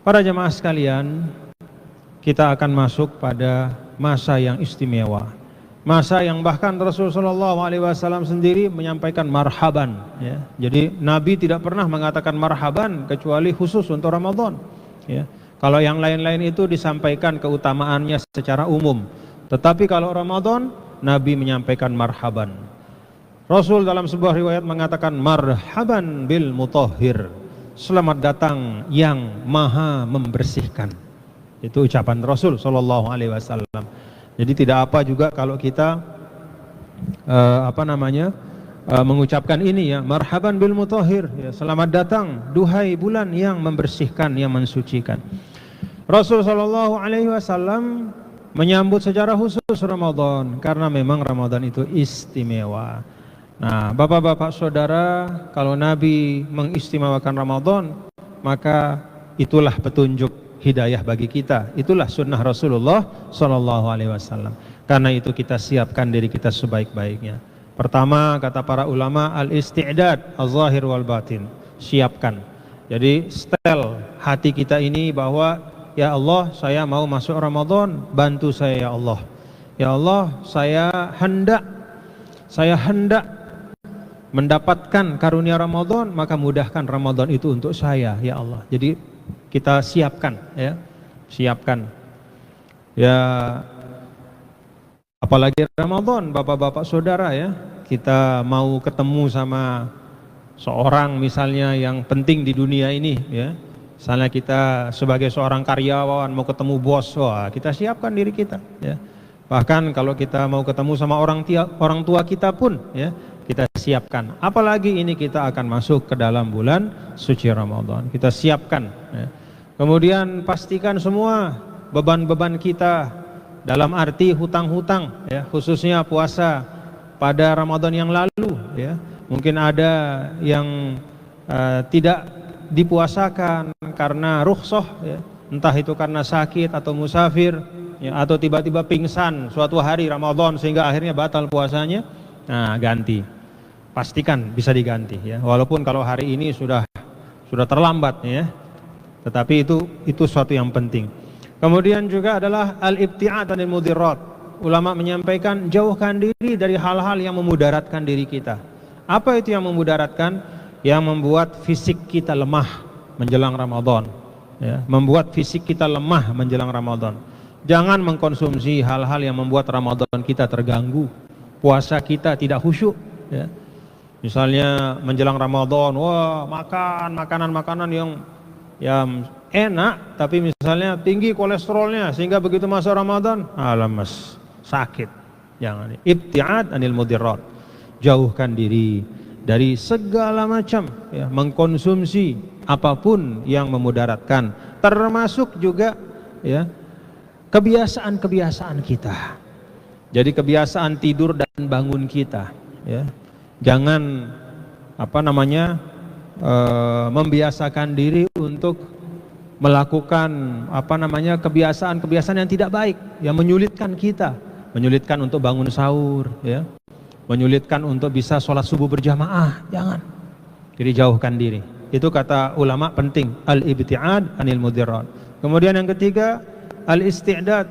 Para jemaah sekalian, kita akan masuk pada masa yang istimewa. Masa yang bahkan Rasulullah SAW sendiri menyampaikan marhaban. Ya. Jadi Nabi tidak pernah mengatakan marhaban kecuali khusus untuk Ramadan. Ya. Kalau yang lain-lain itu disampaikan keutamaannya secara umum. Tetapi kalau Ramadan, Nabi menyampaikan marhaban. Rasul dalam sebuah riwayat mengatakan marhaban bil mutahhir. Selamat datang yang maha membersihkan. Itu ucapan Rasul SAW. Jadi tidak apa juga kalau kita mengucapkan ini ya, marhaban bil mutahhir, ya, selamat datang duhai bulan yang membersihkan, yang mensucikan. Rasul SAW menyambut secara khusus Ramadan karena memang Ramadan itu istimewa. Nah, bapak-bapak saudara, kalau Nabi mengistimewakan Ramadan, maka itulah petunjuk hidayah bagi kita. Itulah sunnah Rasulullah SAW. Karena itu kita siapkan diri kita sebaik-baiknya. Pertama, kata para ulama, al-isti'dad az-zahir wal batin. Siapkan. Jadi setel hati kita ini bahwa ya Allah, saya mau masuk Ramadan, bantu saya ya Allah. Ya Allah, saya hendak mendapatkan karunia Ramadan, maka mudahkan Ramadan itu untuk saya ya Allah. Jadi kita siapkan ya, apalagi Ramadan, bapak-bapak saudara ya, kita mau ketemu sama seorang misalnya yang penting di dunia ini ya, misalnya kita sebagai seorang karyawan mau ketemu bos, wah kita siapkan diri kita ya. Bahkan kalau kita mau ketemu sama orang tua kita pun ya, kita siapkan. Apalagi ini kita akan masuk ke dalam bulan suci Ramadan, kita siapkan ya. Kemudian pastikan semua beban-beban kita dalam arti hutang-hutang ya, khususnya puasa pada Ramadan yang lalu ya. Mungkin ada yang tidak dipuasakan karena rukhsah ya, entah itu karena sakit atau musafir ya, atau tiba-tiba pingsan suatu hari Ramadan sehingga akhirnya batal puasanya. Nah, ganti. Pastikan bisa diganti ya. Walaupun kalau hari ini sudah terlambat ya. Tetapi itu suatu yang penting. Kemudian juga adalah al-ibti'ad anil mudirrat. Ulama menyampaikan jauhkan diri dari hal-hal yang memudaratkan diri kita. Apa itu yang memudaratkan? Yang membuat fisik kita lemah menjelang Ramadan ya, membuat fisik kita lemah menjelang Ramadan. Jangan mengkonsumsi hal-hal yang membuat Ramadan kita terganggu, puasa kita tidak khusyuk ya. Misalnya menjelang Ramadan, wah makan makanan yang enak, tapi misalnya tinggi kolesterolnya sehingga begitu masuk Ramadan, alamas sakit. Jangan. Ibti'ad anil mudirrat. Jauhkan diri dari segala macam ya, mengkonsumsi apapun yang memudaratkan, termasuk juga ya kebiasaan-kebiasaan kita. Jadi kebiasaan tidur dan bangun kita ya. Jangan membiasakan diri untuk melakukan kebiasaan-kebiasaan yang tidak baik, yang menyulitkan kita, menyulitkan untuk bangun sahur ya, menyulitkan untuk bisa sholat subuh berjamaah. Jangan. Jadi jauhkan diri. Itu kata ulama penting, al-ibti'ad anil mudirrat. Kemudian yang ketiga, al-isti'dad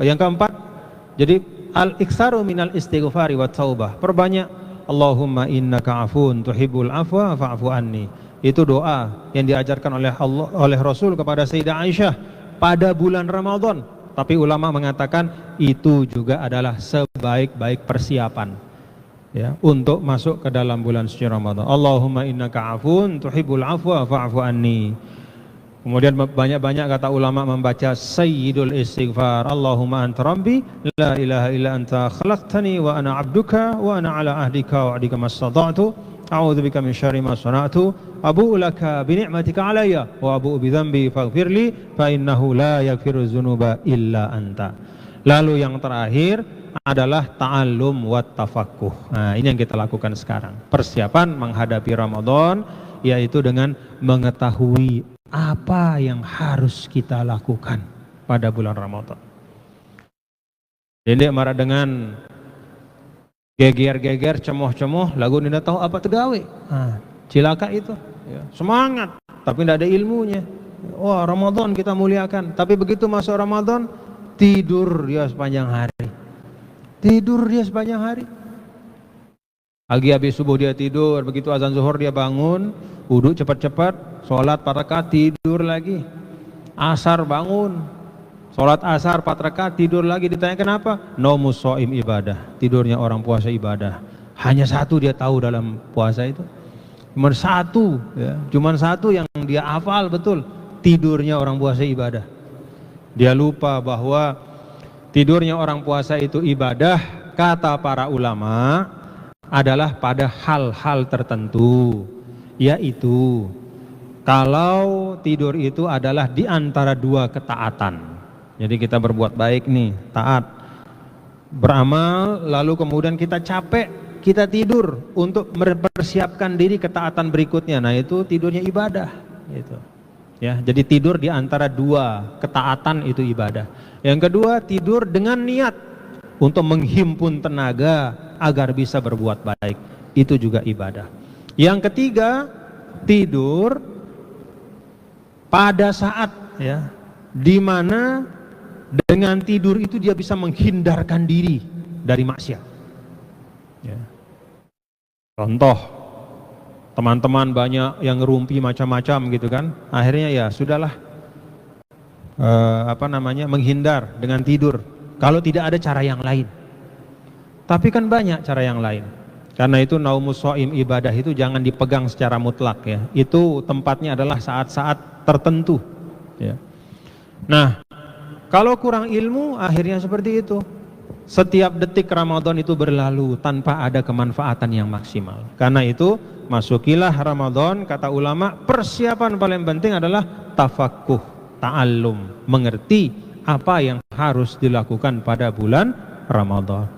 yang keempat, jadi al-iktsaru minal istighfari wa taubah. Perbanyak Allahumma innaka afun tuhibbul afwa fa'fu anni. Itu doa yang diajarkan oleh Rasul kepada Sayyidah Aisyah pada bulan Ramadan. Tapi ulama mengatakan itu juga adalah sebaik-baik persiapan ya, untuk masuk ke dalam bulan suci Ramadan. Allahumma innaka afun tuhibbul afwa fa'fu anni. Kemudian banyak-banyak kata ulama membaca Sayyidul Istighfar. Allahumma anta rabbi la ilaha illa anta khalaqtani wa ana abduka wa ana ala ahdika wa wa'dika mastata'tu a'udzubika min syarri ma sana'tu abu'u laka bi ni'matika alayya wa abu'u bi dzambi faghfirli fa innahu la yaghfiru dzunuba illa anta. Lalu yang terakhir adalah ta'allum wa tafaqquh. Nah, ini yang kita lakukan sekarang. Persiapan menghadapi Ramadan yaitu dengan mengetahui apa yang harus kita lakukan pada bulan Ramadan. Jadi marah dengan geger-geger, cemoh-cemoh, lagu tidak tahu apa tegawe. Cilaka itu. Ya, semangat, tapi tidak ada ilmunya. Wah, Ramadan kita muliakan. Tapi begitu masuk Ramadan, tidur dia sepanjang hari. Tidur dia sepanjang hari. Pagi habis subuh dia tidur, begitu azan zuhur dia bangun, wudhu cepat-cepat, sholat 4 rakaat, tidur lagi. Asar bangun, sholat asar 4 rakaat, tidur lagi. Ditanya kenapa? Naumus shaim ibadah, tidurnya orang puasa ibadah. Hanya satu dia tahu dalam puasa itu, cuma satu, ya, cuma satu yang dia hafal betul, tidurnya orang puasa ibadah. Dia lupa bahwa tidurnya orang puasa itu ibadah, kata para ulama, adalah pada hal-hal tertentu, yaitu kalau tidur itu adalah di antara 2 ketaatan. Jadi kita berbuat baik nih, taat, beramal, lalu kemudian kita capek, kita tidur untuk mempersiapkan diri ketaatan berikutnya. Nah, itu tidurnya ibadah gitu. Ya, jadi tidur di antara 2 ketaatan itu ibadah. Yang kedua, tidur dengan niat untuk menghimpun tenaga agar bisa berbuat baik, itu juga ibadah. Yang ketiga, tidur pada saat, ya, di mana dengan tidur itu dia bisa menghindarkan diri dari maksiat. Ya. Contoh, teman-teman banyak yang ngerumpi macam-macam gitu kan, akhirnya ya sudahlah, menghindar dengan tidur kalau tidak ada cara yang lain. Tapi kan banyak cara yang lain. Karena itu naumus shaim ibadah itu jangan dipegang secara mutlak, ya. Itu tempatnya adalah saat-saat tertentu, ya. Nah, kalau kurang ilmu akhirnya seperti itu. Setiap detik Ramadan itu berlalu tanpa ada kemanfaatan yang maksimal. Karena itu masukilah Ramadan, kata ulama, persiapan paling penting adalah tafaqquh, ta'allum, mengerti apa yang harus dilakukan pada bulan Ramadan.